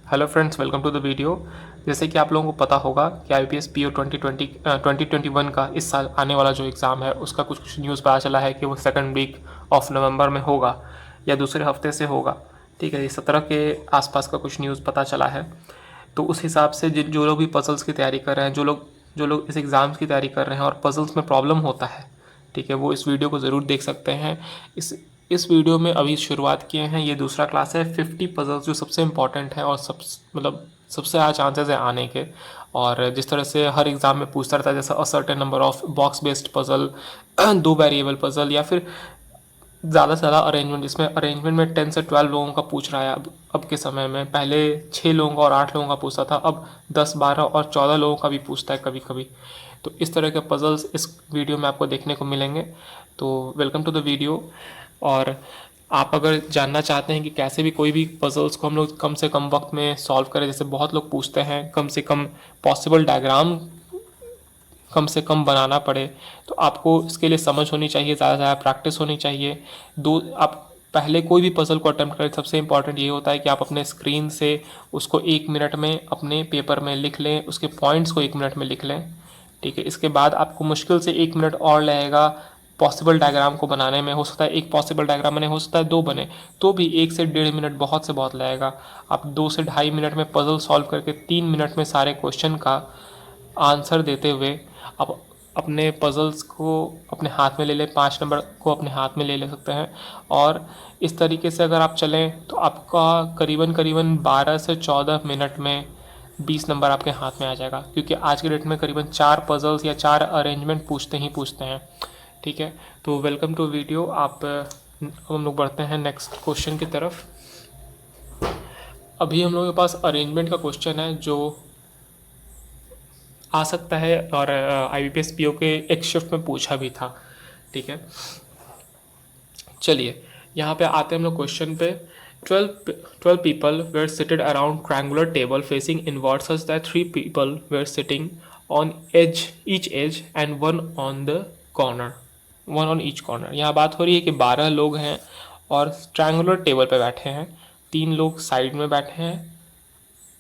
Hello friends, welcome to the video. जैसे कि आप लोगों को पता होगा कि IBPS PO 2021 का इस साल आने वाला जो एग्ज़ाम है उसका कुछ न्यूज़ पता चला है कि वो सेकंड वीक ऑफ नवंबर में होगा या दूसरे हफ्ते से होगा। ठीक है, ये 17 के आसपास का कुछ न्यूज़ पता चला है। तो उस हिसाब से जिन जो लोग भी पजल्स की तैयारी कर रहे हैं, जो लोग इस एग्ज़ाम्स की तैयारी कर रहे हैं और पजल्स में प्रॉब्लम होता है, ठीक है, वो इस वीडियो को ज़रूर देख सकते हैं। इस वीडियो में अभी शुरुआत किए हैं, ये दूसरा क्लास है। 50 पजल्स जो सबसे इम्पॉर्टेंट है और सबसे ज़्यादा चांसेस है आने के। और जिस तरह से हर एग्ज़ाम में पूछता रहता है, जैसे a certain number of box based puzzle, दो वेरिएबल पजल, या फिर ज़्यादा से ज़्यादा अरेंजमेंट, जिसमें अरेंजमेंट में 10 से 12 लोगों का पूछ रहा है। अब के समय में पहले 6 लोगों का और 8 लोगों का पूछता था, अब 10, 12 और 14 लोगों का भी पूछता है कभी कभी। तो इस तरह के पजल्स इस वीडियो में आपको देखने को मिलेंगे। तो वेलकम टू द वीडियो। और आप अगर जानना चाहते हैं कि कैसे भी कोई भी पजल्स को हम लोग कम से कम वक्त में सॉल्व करें, जैसे बहुत लोग पूछते हैं कम से कम पॉसिबल डायग्राम कम से कम बनाना पड़े, तो आपको इसके लिए समझ होनी चाहिए, ज़्यादा से ज़्यादा प्रैक्टिस होनी चाहिए। आप पहले कोई भी पजल को अटेम्प्ट करें, सबसे इंपॉर्टेंट ये होता है कि आप अपने स्क्रीन से उसको 1 मिनट में अपने पेपर में लिख लें, उसके पॉइंट्स को 1 मिनट में लिख लें। ठीक है, इसके बाद आपको मुश्किल से 1 मिनट और लगेगा पॉसिबल डायग्राम को बनाने में। हो सकता है एक पॉसिबल डायग्राम बने, हो सकता है दो बने, तो भी 1 से 1.5 मिनट बहुत से बहुत लगेगा। आप 2 से ढाई मिनट में पजल सॉल्व करके 3 मिनट में सारे क्वेश्चन का आंसर देते हुए आप अपने पजल्स को अपने हाथ में ले लें, 5 नंबर को अपने हाथ में ले ले सकते हैं। और इस तरीके से अगर आप चलें तो आपका करीबन करीबन 12 से 14 मिनट में 20 नंबर आपके हाथ में आ जाएगा, क्योंकि आज के डेट में करीबन 4 पजल्स या 4 अरेंजमेंट पूछते हैं। ठीक है, तो वेलकम टू वीडियो। अब हम लोग बढ़ते हैं नेक्स्ट क्वेश्चन की तरफ। अभी हम लोगों के पास अरेंजमेंट का क्वेश्चन है जो आ सकता है, और IBPS PO के एक शिफ्ट में पूछा भी था। ठीक है, चलिए यहाँ पे आते हैं हम लोग क्वेश्चन पे। 12 people were seated around triangular table facing inward such that 3 people were sitting on each edge and one on each corner। यहाँ बात हो रही है कि 12 लोग हैं और ट्रायंगुलर टेबल पे बैठे हैं, 3 लोग साइड में बैठे हैं।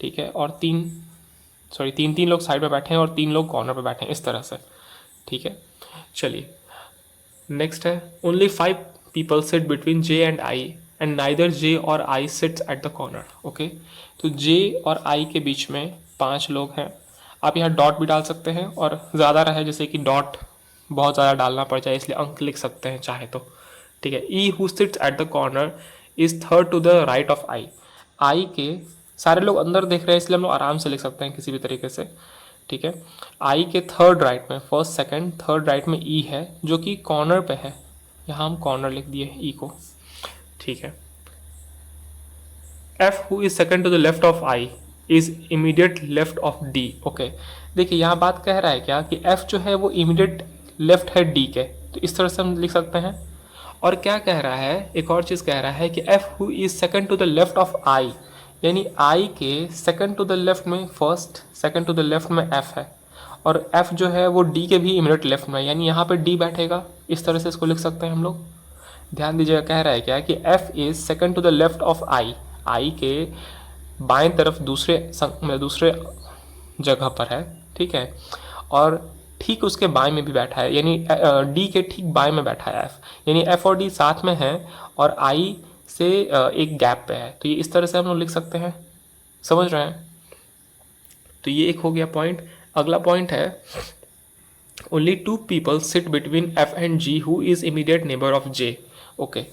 ठीक है, और तीन तीन लोग साइड में बैठे हैं और 3 लोग कॉर्नर पे बैठे हैं, इस तरह से। ठीक है, चलिए नेक्स्ट है। Only 5 people sit between J and I and neither J और I seats at the corner. Okay, तो J और I के बीच में 5 लोग हैं। आप यहाँ डॉट भी डाल सकते हैं, और ज़्यादा रहे जैसे कि डॉट बहुत ज़्यादा डालना पड़ जाए इसलिए अंक लिख सकते हैं चाहे तो। ठीक है, E who sits at the corner is third to the right of I के सारे लोग अंदर देख रहे हैं इसलिए हम लोग आराम से लिख सकते हैं किसी भी तरीके से। ठीक है, आई के थर्ड राइट में, फर्स्ट सेकंड थर्ड राइट में ई है जो कि कॉर्नर पे है, यहाँ हम कॉर्नर लिख दिए ई को। ठीक है, F who is second to the left of I is immediate left of D. Okay, देखिए यहाँ बात कह रहा है क्या कि एफ जो है वो इमीडिएट लेफ्ट है डी के, तो इस तरह से हम लिख सकते हैं। और क्या कह रहा है, एक और चीज़ कह रहा है कि F who is second to the left of I, यानी आई के सेकंड टू द लेफ्ट में first, second to the left में एफ है, और एफ जो है वो डी के भी इमीडिएट लेफ्ट में, यानी यहाँ पे डी बैठेगा। इस तरह से इसको लिख सकते हैं हम लोग। ध्यान दीजिएगा, कह रहा है क्या कि F is second to the left of I, I के बाएं तरफ दूसरे जगह पर है। ठीक है, और ठीक उसके बाएं में भी बैठा है, यानी डी के ठीक बाएं में बैठा है एफ, यानी एफ और डी साथ में है और आई से एक गैप पे है। तो ये इस तरह से हम लोग लिख सकते हैं, समझ रहे हैं। तो ये एक हो गया पॉइंट। अगला पॉइंट है, only 2 people sit between F and G who is immediate neighbour of J. Okay,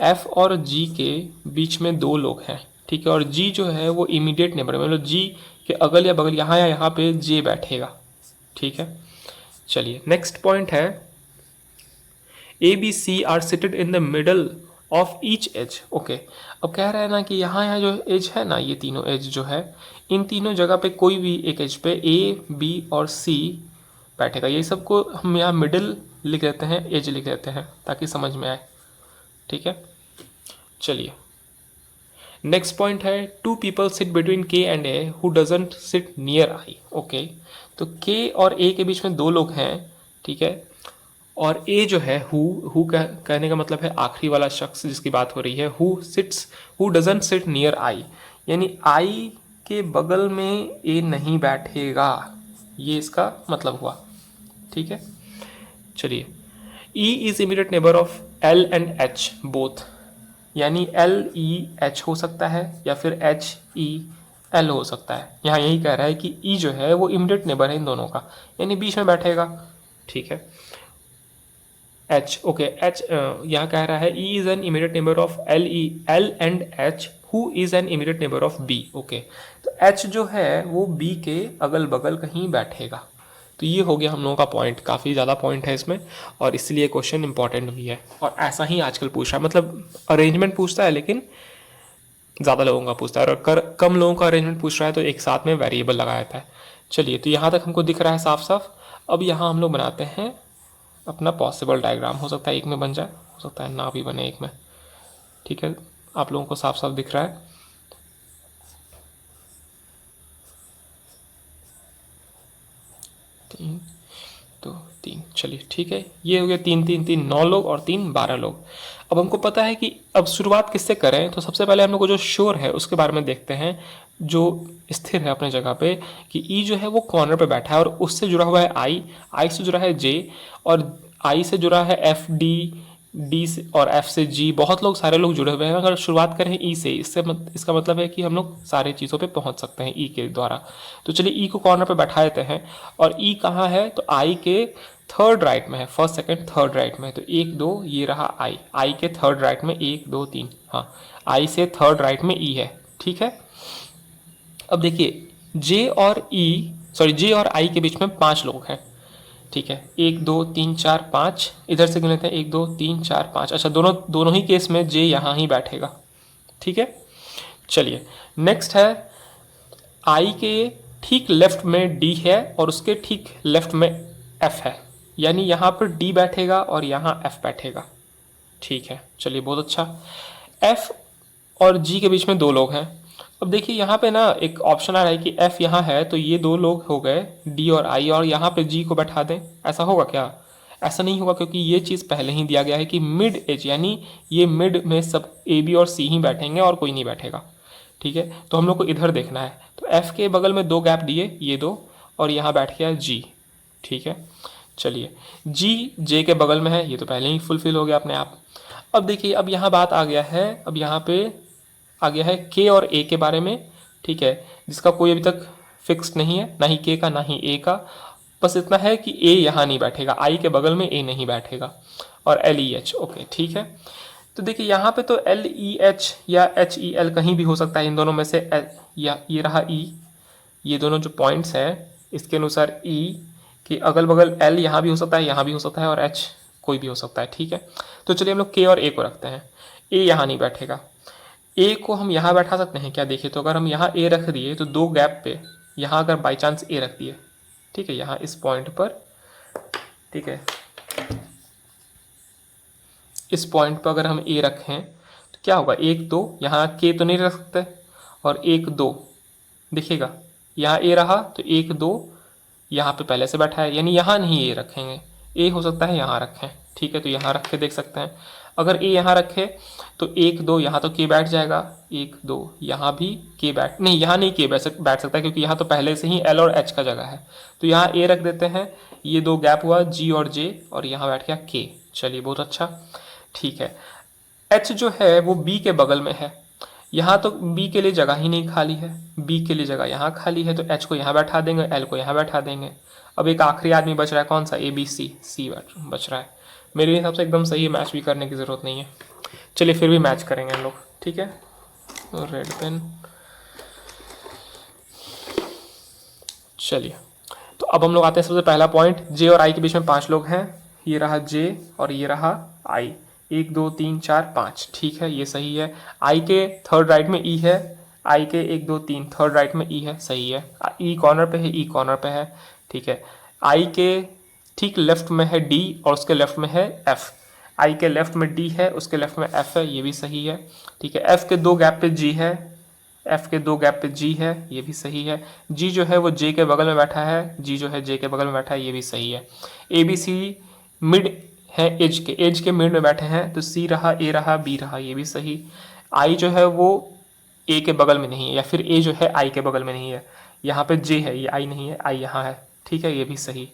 F और जी के बीच में 2 लोग हैं। ठीक है, और जी जो है वो इमीडिएट नेबर, मतलब जी के अगल या बगल यहाँ या यहाँ पे जे बैठेगा। ठीक है, चलिए नेक्स्ट पॉइंट है, A B C are seated in the middle of each edge. Okay, अब कह रहा है ना कि यहाँ जो एज है ना, ये तीनों एज जो है, इन तीनों जगह पे कोई भी एक एज पे ए बी और सी बैठेगा। ये सबको हम यहाँ मिडिल लिख देते हैं, एज लिख देते हैं ताकि समझ में आए। ठीक है, चलिए नेक्स्ट पॉइंट है, 2 पीपल सिट बिटवीन के and A who doesn't seat near I. Okay, तो के और ए के बीच में 2 लोग हैं। ठीक है, और ए जो है हु कहने का मतलब है आखिरी वाला शख्स जिसकी बात हो रही है, who doesn't seat near I, यानी आई के बगल में ए नहीं बैठेगा, ये इसका मतलब हुआ। ठीक है, चलिए E is immediate neighbour of L and H both, यानी एल ई एच हो सकता है या फिर एच ई एल हो सकता है। यहाँ यही कह रहा है कि ई जो है वो इमीडिएट नेबर है इन दोनों का, यानी बीच में बैठेगा। ठीक है, एच, ओके, एच यहाँ कह रहा है E is an immediate neighbour of L and H who is an immediate neighbour of B. Okay, तो एच जो है वो बी के अगल बगल कहीं बैठेगा। तो ये हो गया हम लोगों का पॉइंट, काफ़ी ज़्यादा पॉइंट है इसमें और इसलिए क्वेश्चन इंपॉर्टेंट भी है। और ऐसा ही आजकल पूछ रहा है, मतलब अरेंजमेंट पूछता है लेकिन ज़्यादा लोगों का पूछता है, और कम लोगों का अरेंजमेंट पूछ रहा है तो एक साथ में वेरिएबल लगा देता है। चलिए, तो यहाँ तक हमको दिख रहा है साफ साफ। अब यहाँ हम लोग बनाते हैं अपना पॉसिबल डायग्राम। हो सकता है एक में बन जाए, हो सकता है ना भी बने एक में। ठीक है, आप लोगों को साफ साफ दिख रहा है। तीन तो तीन, चलिए ठीक है, ये हो गया 3 3 3 9 लोग और 3 12 लोग। अब हमको पता है कि अब शुरुआत किससे करें, तो सबसे पहले हम लोग को जो श्योर है उसके बारे में देखते हैं, जो स्थिर है अपने जगह पे, कि ई जो है वो कॉर्नर पे बैठा है और उससे जुड़ा हुआ है आई से जुड़ा है जे, और आई से जुड़ा है एफ डी से, और एफ से जी। बहुत लोग, सारे लोग जुड़े हुए हैं। अगर शुरुआत करें ई से, इसका मतलब है कि हम लोग सारे चीज़ों पे पहुंच सकते हैं ई के द्वारा। तो चलिए ई को कॉर्नर पे बैठा देते हैं, और ई कहाँ है, तो आई के थर्ड राइट में है, फर्स्ट सेकंड थर्ड राइट में। तो 1 2 ये रहा आई के थर्ड राइट में 1 2 3, हाँ आई से थर्ड राइट में ई है। ठीक है, अब देखिए जे और आई के बीच में 5 लोग हैं। ठीक है, 1 2 3 4 5, इधर से गिन लेते हैं 1 2 3 4 5। अच्छा, दोनों ही केस में जे यहाँ ही बैठेगा। ठीक है, चलिए नेक्स्ट है, आई के ठीक लेफ्ट में डी है और उसके ठीक लेफ्ट में एफ है, यानी यहाँ पर डी बैठेगा और यहाँ एफ बैठेगा। ठीक है, चलिए बहुत अच्छा। एफ और जी के बीच में 2 लोग हैं। अब देखिए यहाँ पे ना एक ऑप्शन आ रहा है कि एफ यहाँ है तो ये 2 लोग हो गए डी और आई, और यहाँ पे जी को बैठा दें। ऐसा होगा क्या? ऐसा नहीं होगा, क्योंकि ये चीज़ पहले ही दिया गया है कि मिड एज, यानी ये मिड में सब ए बी और सी ही बैठेंगे और कोई नहीं बैठेगा। ठीक है, तो हम लोग को इधर देखना है। तो एफ के बगल में 2 गैप दिए, ये 2, और यहाँ बैठ गया जी। ठीक है, चलिए जी जे के बगल में है, ये तो पहले ही फुलफिल हो गया अपने आप। अब देखिए, अब यहाँ बात आ गया है, अब यहाँ पे आ गया है के और ए के बारे में। ठीक है, जिसका कोई अभी तक फिक्स्ड नहीं है, ना ही के का ना ही ए का। बस इतना है कि ए यहाँ नहीं बैठेगा, आई के बगल में ए नहीं बैठेगा, और एल ई एच। ओके ठीक है, तो देखिए यहाँ पे तो एल ई एच या एच ई एल कहीं भी हो सकता है इन दोनों में से। या ये रहा ई, ये दोनों जो पॉइंट्स हैं इसके अनुसार ई के अगल बगल एल यहाँ भी हो सकता है, यहाँ भी हो सकता है, और एच कोई भी हो सकता है। ठीक है, तो चलिए हम लोग के और ए को रखते हैं। ए यहाँ नहीं बैठेगा, ए को हम यहाँ बैठा सकते हैं क्या? देखिए, तो अगर हम यहाँ ए रख दिए तो 2 गैप पे यहाँ अगर बाई चांस ए रख दिए, ठीक है, यहाँ इस पॉइंट पर, ठीक है, इस पॉइंट पर अगर हम ए रखें तो क्या होगा? 1 2, यहाँ के तो नहीं रख सकते, और 1 2 देखिएगा, यहाँ ए रहा तो 1 2 यहाँ पे पहले से बैठा है, यानी यहाँ नहीं ए रखेंगे, ए हो सकता है यहाँ रखें। ठीक है, तो यहाँ रख के देख सकते हैं। अगर ए यहाँ रखे तो 1 2 यहाँ तो के बैठ जाएगा, 1 2 यहाँ भी के बैठ, नहीं यहाँ नहीं के बैठ सकता, क्योंकि यहाँ तो पहले से ही एल और एच का जगह है। तो यहाँ ए रख देते हैं, ये 2 गैप हुआ जी और जे, और यहाँ बैठ गया के। चलिए बहुत अच्छा, ठीक है। एच जो है वो बी के बगल में है, यहाँ तो बी के लिए जगह ही नहीं खाली है, बी के लिए जगह यहाँ खाली है, तो एच को यहाँ बैठा देंगे, एल को यहाँ बैठा देंगे। अब एक आखिरी आदमी बच रहा है, कौन सा? ए बी सी बच रहा है। मेरे हिसाब से एकदम सही है, मैच भी करने की ज़रूरत नहीं है। चलिए फिर भी मैच करेंगे हम लोग, ठीक है। रेड पेन, चलिए तो अब हम लोग आते हैं सबसे पहला पॉइंट, जे और आई के बीच में 5 लोग हैं। ये रहा जे और ये रहा आई, 1 2 3 4 5, ठीक है, ये सही है। आई के थर्ड राइट में ई है, आई के 1 2 3 थर्ड राइट में ई है, सही है। ई कॉर्नर पे है, ई कॉर्नर पे है, ठीक है। आई के ठीक लेफ्ट में है डी और उसके लेफ्ट में है एफ, आई के लेफ्ट में डी है, उसके लेफ्ट में एफ है, ये भी सही है, ठीक है। एफ के 2 गैप पे जी है, एफ के 2 गैप पे जी है, ये भी सही है। जी जो है वो जे के बगल में बैठा है, जी जो है जे के बगल में बैठा है, ये भी सही है। ए बी सी मिड है, एज के मिड में बैठे हैं, तो सी रहा, ए रहा, बी रहा, ये भी सही। आई जो है वो ए के बगल में नहीं है, या फिर ए जो है आई के बगल में नहीं है। यहाँ पे जे है, ये आई नहीं है, आई यहाँ है, ठीक है, ये भी सही।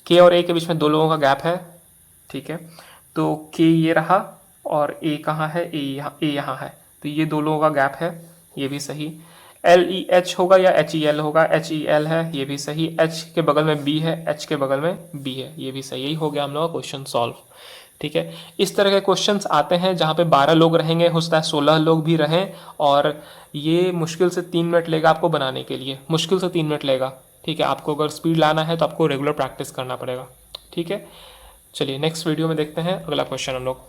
के और ए के बीच में 2 लोगों का गैप है, ठीक है, तो के ये रहा और ए कहाँ है, ए यहाँ है, तो ये 2 लोगों का गैप है, ये भी सही। एल ई एच होगा या एच ई एल होगा, एच ई एल है, ये भी सही। एच के बगल में बी है, एच के बगल में बी है, ये भी सही। यही हो गया हम लोग का क्वेश्चन सॉल्व, ठीक है। इस तरह के क्वेश्चंस आते हैं जहाँ पे 12 लोग रहेंगे, हो सकता है 16 लोग भी रहें, और ये मुश्किल से 3 मिनट लेगा आपको बनाने के लिए, मुश्किल से 3 मिनट लेगा, ठीक है। आपको अगर स्पीड लाना है तो आपको रेगुलर प्रैक्टिस करना पड़ेगा, ठीक है। चलिए नेक्स्ट वीडियो में देखते हैं अगला क्वेश्चन हम लोग।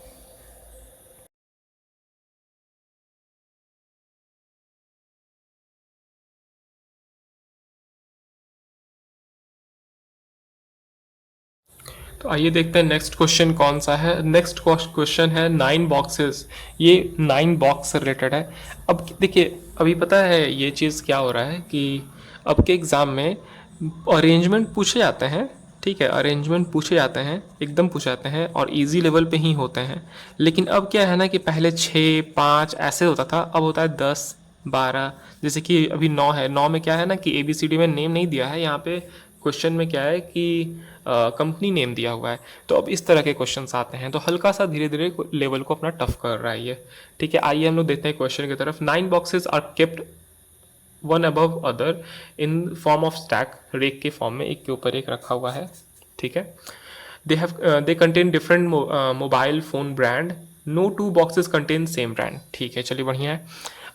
तो आइए देखते हैं नेक्स्ट क्वेश्चन कौन सा है। नेक्स्ट क्वेश्चन है 9 बॉक्सेस। ये 9 बॉक्स से रिलेटेड है। अब देखिए, अभी पता है ये चीज़ क्या हो रहा है कि अब के एग्ज़ाम में अरेंजमेंट पूछे जाते हैं, ठीक है, अरेंजमेंट पूछे जाते हैं, एकदम पूछे जाते हैं और इजी लेवल पे ही होते हैं। लेकिन अब क्या है ना कि पहले 6, 5 ऐसे होता था, अब होता है 10, 12। जैसे कि अभी 9 है, 9 में क्या है ना कि ABCD में नेम नहीं दिया है, यहाँ पे क्वेश्चन में क्या है कि कंपनी नेम दिया हुआ है। तो अब इस तरह के क्वेश्चंस आते हैं, तो हल्का सा धीरे धीरे लेवल को अपना टफ कर रहा है ये, ठीक है। आइए हम लोग देखते हैं क्वेश्चन की तरफ। 9 boxes are kept one above other in form of stack, rack के फॉर्म में, एक के ऊपर एक रखा हुआ है, ठीक है। They contain different mobile phone brand, no 2 boxes contain same brand, ठीक है, चलिए बढ़िया है।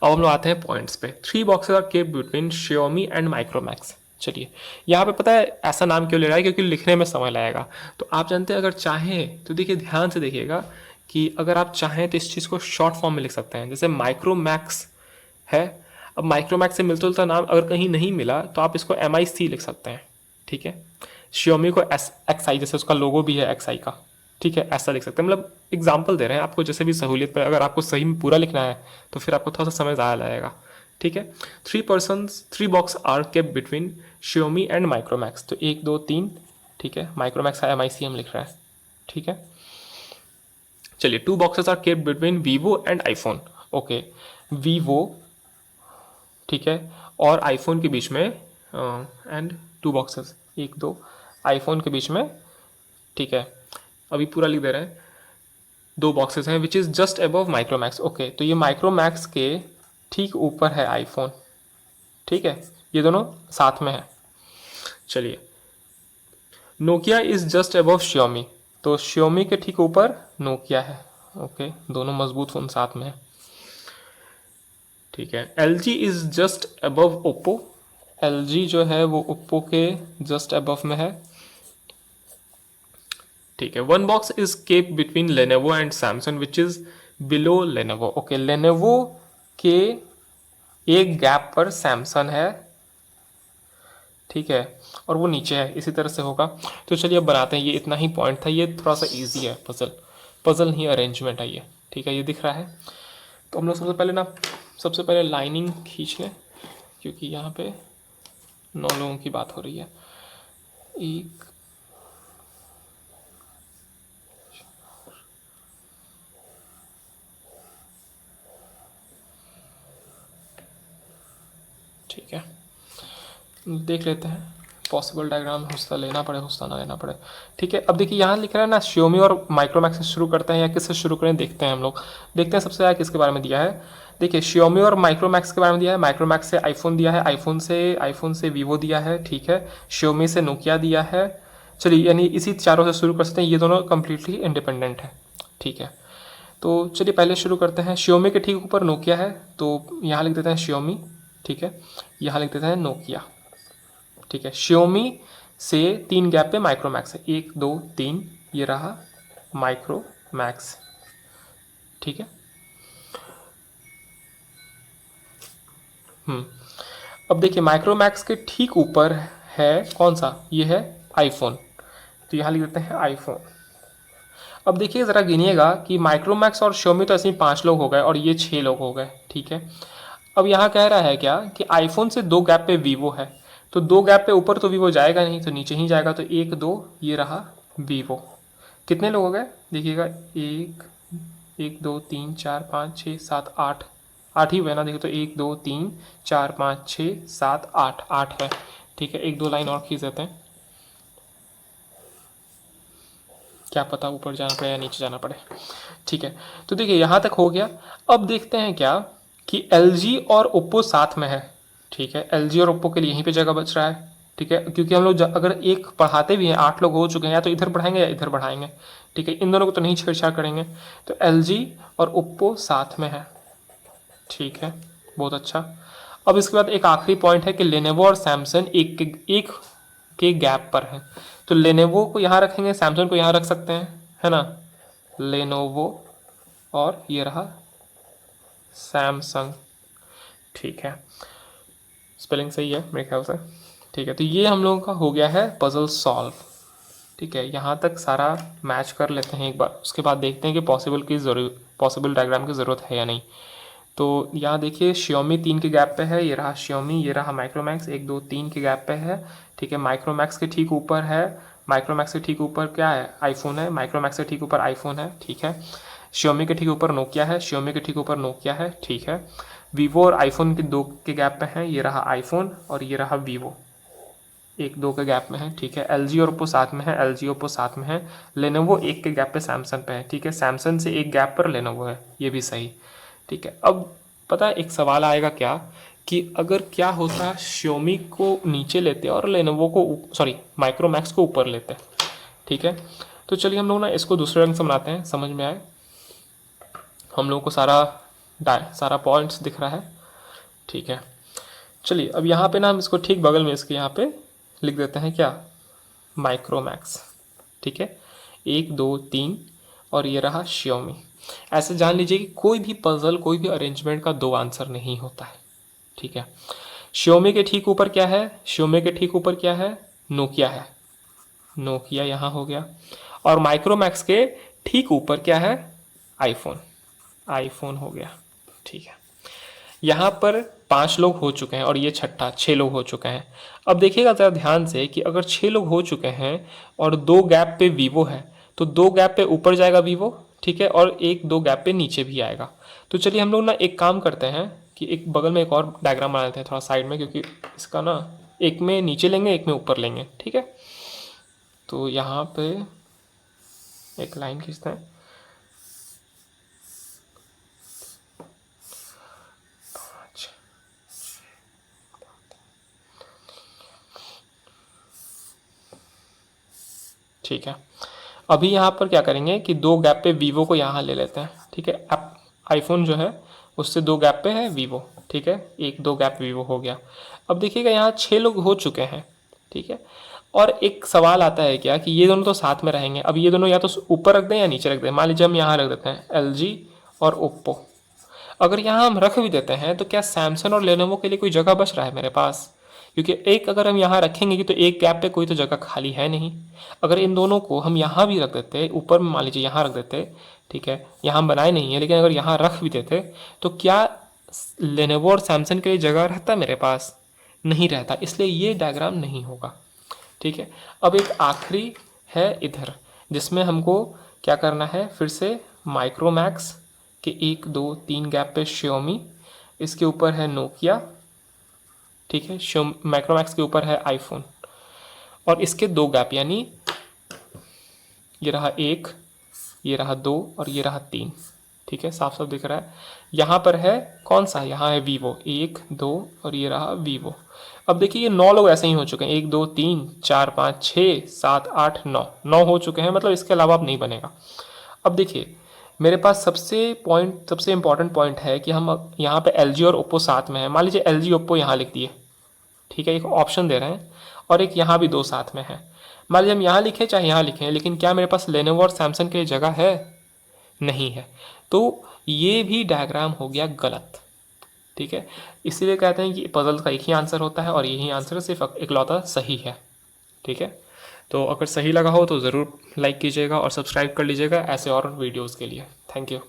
अब हम लोग आते हैं पॉइंट्स पे। 3 boxes are kept between Xiaomi and Micromax. चलिए, यहाँ पे पता है ऐसा नाम क्यों ले रहा है, क्योंकि लिखने में समय लगेगा। तो आप जानते हैं, अगर चाहें तो देखिए, ध्यान से देखिएगा कि अगर आप चाहें तो इस चीज़ को शॉर्ट फॉर्म में लिख सकते हैं, जैसे माइक्रोमैक्स है। अब माइक्रोमैक्स से मिलता जुलता नाम अगर कहीं नहीं मिला तो आप इसको MIC लिख सकते हैं, ठीक है। Xiaomi को XI, जैसे उसका लोगो भी है XI का, ठीक है, ऐसा लिख सकते हैं। मतलब एग्जाम्पल दे रहे हैं आपको, जैसे भी सहूलियत पर। अगर आपको सही में पूरा लिखना है तो फिर आपको थोड़ा सा समय ज़्यादा लगेगा, ठीक है। 3 box are kept between Xiaomi and Micromax, तो 1, 2, 3, ठीक है। माइक्रोमैक्स का MIC हम लिख रहे हैं, ठीक है। चलिए, 2 boxes are kept between Vivo and iPhone, okay. Vivo, ठीक है, और आईफोन के बीच में एंड 2 बॉक्सेस, 1, 2 आईफोन के बीच में, ठीक है। अभी पूरा लिख दे रहे हैं। 2 बॉक्सेस हैं which is just above Micromax, okay. तो ये माइक्रोमैक्स के ठीक ऊपर है आईफोन, ठीक है, ये दोनों साथ में है। चलिए, Nokia is just above Xiaomi, तो Xiaomi के ठीक ऊपर नोकिया है, ओके, दोनों मजबूत फ़ोन साथ में है, ठीक है। LG is just above Oppo, LG जो है वो ओप्पो के जस्ट अबव में है, ठीक है। 1 box is kept between Lenovo and Samsung which is below Lenovo, okay. Lenovo के एक गैप पर सैमसंग है, ठीक है, और वो नीचे है, इसी तरह से होगा। तो चलिए अब बनाते हैं, ये इतना ही पॉइंट था, ये थोड़ा सा इजी है, पजल नहीं अरेंजमेंट है ये, ठीक है, ये दिख रहा है। तो हम लोग सबसे पहले लाइनिंग खींच लें, क्योंकि यहाँ पे 9 लोगों की बात हो रही है। एक, ठीक है, देख लेते हैं पॉसिबल डायग्राम, हिस्सा लेना पड़े हिस्सा ना लेना पड़े, ठीक है। अब देखिए, यहाँ लिख रहा है ना Xiaomi और माइक्रोमैक्स से शुरू करते हैं या किससे शुरू करें, देखते हैं हम लोग। देखते हैं सबसे ज़्यादा किसके बारे में दिया है। देखिए, Xiaomi और माइक्रोमैक्स के बारे में दिया है, माइक्रोमैक्स से आईफोन दिया है, आईफोन से वीवो दिया है, ठीक है। Xiaomi से नोकिया दिया है। चलिए, यानी इसी चारों से शुरू कर सकते हैं, ये दोनों कम्प्लीटली इंडिपेंडेंट है, ठीक है। तो चलिए पहले शुरू करते हैं। Xiaomi के ठीक ऊपर नोकिया है, तो यहाँ लिख देते हैं Xiaomi, ठीक है, यहाँ लिख देते हैं नोकिया, ठीक है। Xiaomi से 3 गैप पे माइक्रोमैक्स है, 1, 2, 3, ये रहा माइक्रोमैक्स, ठीक है। अब देखिए, माइक्रोमैक्स के ठीक ऊपर है कौन सा, ये है आईफोन, तो यहाँ लिख देते हैं आईफोन। अब देखिए ज़रा गिनिएगा कि माइक्रोमैक्स और Xiaomi तो ऐसे ही 5 लोग हो गए और ये 6 लोग हो गए, ठीक है। अब यहाँ कह रहा है क्या कि आईफोन से 2 गैप पे वीवो है, तो 2 गैप पे ऊपर तो वीवो जाएगा नहीं, तो नीचे ही जाएगा, तो 1, 2, ये रहा वीवो। कितने लोग हो गए देखिएगा, 1, 1, 2, 3, 4, 5, 6, 7, 8, 8 ही हुए ना, देखो तो 1 2 3 4 5 6 7 8, 8 है। ठीक है, एक दो लाइन और खींच देते हैं, क्या पता ऊपर जाना पड़े या नीचे जाना पड़े। ठीक है, तो देखिए यहाँ तक हो गया। अब देखते हैं क्या कि LG और ओप्पो साथ में है। ठीक है, LG और ओप्पो के लिए यहीं पे जगह बच रहा है। ठीक है, क्योंकि हम लोग अगर एक पढ़ाते भी हैं, 8 लोग हो चुके हैं, या तो इधर बढ़ाएंगे या इधर बढ़ाएंगे। ठीक है, इन दोनों को तो नहीं छेड़छाड़ करेंगे। तो LG और ओप्पो साथ में है। ठीक है, बहुत अच्छा। अब इसके बाद एक आखिरी पॉइंट है कि लेनोवो और सैमसंग एक के गैप पर है। तो लेनोवो को यहाँ रखेंगे, सैमसंग को यहाँ रख सकते हैं, है ना। लेनोवो और ये रहा सैमसंग। ठीक है, स्पेलिंग सही है मेरे ख्याल से। ठीक है, तो ये हम लोगों का हो गया है पजल सॉल्व। ठीक है, यहाँ तक सारा मैच कर लेते हैं एक बार, उसके बाद देखते हैं कि पॉसिबल डायग्राम की ज़रूरत है या नहीं। तो यहाँ देखिए Xiaomi 3 के गैप पे है, ये रहा Xiaomi, ये रहा माइक्रोमैक्स 1 2 3 के गैप पे है। ठीक है, माइक्रोमैक्स के ठीक ऊपर है, माइक्रोमैक्स के ठीक ऊपर क्या है, आईफोन है। माइक्रोमैक्स के ठीक ऊपर आईफोन है। ठीक है, Xiaomi के ठीक ऊपर नोकिया है, Xiaomi के ठीक ऊपर नोकिया है। ठीक है, वीवो और आईफोन के 2 के गैप पे हैं, ये रहा आईफोन और ये रहा वीवो, 1 2 के गैप में है। ठीक है, LG और ओप्पो साथ में है, LG ओप्पो साथ में है। लेनोवो 1 के गैप पे सैमसंग पे है। ठीक है, सैमसंग से 1 गैप पर लेनोवो है, ये भी सही। ठीक है, अब पता है एक सवाल आएगा क्या कि अगर क्या होता Xiaomi को नीचे लेते और लेनोवो को माइक्रोमैक्स को ऊपर लेते। ठीक है, तो चलिए हम लोग ना इसको दूसरे रंग से बनाते हैं, समझ में आए। हम लोगों को सारा पॉइंट्स दिख रहा है। ठीक है, चलिए अब यहाँ पे ना हम इसको ठीक बगल में इसके यहाँ पे लिख देते हैं क्या, माइक्रोमैक्स। ठीक है, 1 2 3 और ये रहा Xiaomi। ऐसे जान लीजिए कि कोई भी पजल, कोई भी अरेंजमेंट का 2 आंसर नहीं होता है। ठीक है, Xiaomi के ठीक ऊपर क्या है, Xiaomi के ठीक ऊपर क्या है, नोकिया है, नोकिया यहाँ हो गया। और माइक्रोमैक्स के ठीक ऊपर क्या है, आईफोन, आईफोन हो गया। ठीक है, यहाँ पर 5 लोग हो चुके हैं और ये छठा 6 लोग हो चुके हैं। अब देखिएगा ज़रा ध्यान से कि अगर 6 लोग हो चुके हैं और 2 गैप पे वीवो है, तो 2 गैप पे ऊपर जाएगा वीवो। ठीक है, और 1 2 गैप पे नीचे भी आएगा। तो चलिए हम लोग ना एक काम करते हैं कि एक बगल में एक और डायग्राम बना लेते हैं थोड़ा साइड में, क्योंकि इसका ना एक में नीचे लेंगे एक में ऊपर लेंगे। ठीक है, तो यहाँ पे एक लाइन खींचते हैं। ठीक है, अभी यहाँ पर क्या करेंगे कि 2 गैप पे वीवो को यहाँ ले लेते हैं। ठीक है, अब आईफोन जो है उससे 2 गैप पे है वीवो। ठीक है, 1 2 गैप वीवो हो गया। अब देखिएगा यहाँ 6 लोग हो चुके हैं। ठीक है, और एक सवाल आता है क्या कि ये दोनों तो साथ में रहेंगे। अब ये दोनों या तो ऊपर रख दें या नीचे रख दें। मान लीजिए हम यहाँ रख देते हैं LG और ओप्पो। अगर यहाँ हम रख भी देते हैं तो क्या सैमसंग और लेनोवो के लिए कोई जगह बच रहा है मेरे पास, क्योंकि एक अगर हम यहाँ रखेंगे तो एक गैप पे कोई तो जगह खाली है नहीं। अगर इन दोनों को हम यहाँ भी रख देते, ऊपर में मान लीजिए यहाँ रख देते। ठीक है, यहाँ हम बनाए नहीं है, लेकिन अगर यहाँ रख भी देते तो क्या लेनोवो और सैमसंग के लिए जगह रहता मेरे पास, नहीं रहता, इसलिए ये डायग्राम नहीं होगा। ठीक है, अब एक आखिरी है इधर, जिसमें हमको क्या करना है, फिर से माइक्रोमैक्स के 1 2 3 गैप पे Xiaomi, इसके ऊपर है नोकिया। ठीक है, माइक्रोमैक्स के ऊपर है आईफोन और इसके 2 गैप, यानी ये रहा 1, ये रहा 2 और ये रहा 3। ठीक है, साफ साफ दिख रहा है। यहाँ पर है कौन सा, यहाँ है वीवो, 1 2 और ये रहा वीवो। अब देखिए ये 9 लोग ऐसे ही हो चुके हैं, 1 2 3 4 5 6 7 8 9 हो चुके हैं, मतलब इसके अलावा अब नहीं बनेगा। अब देखिए मेरे पास सबसे इंपॉर्टेंट पॉइंट है कि हम यहाँ पे LG और ओप्पो साथ में है। मान लीजिए LG ओप्पो यहाँ लिख दिए। ठीक है, एक ऑप्शन दे रहे हैं और एक यहाँ भी 2 साथ में है। मान लीजिए हम यहाँ लिखें चाहे यहाँ लिखें, लेकिन क्या मेरे पास लेनोवो और सैमसंग के लिए जगह है, नहीं है। तो ये भी डायग्राम हो गया गलत। ठीक है, इसीलिए कहते हैं कि पजल का एक ही आंसर होता है और यही आंसर सिर्फ इकलौता सही है। ठीक है, तो अगर सही लगा हो तो ज़रूर लाइक कीजिएगा और सब्सक्राइब कर लीजिएगा ऐसे और वीडियोज़ के लिए। Thank you.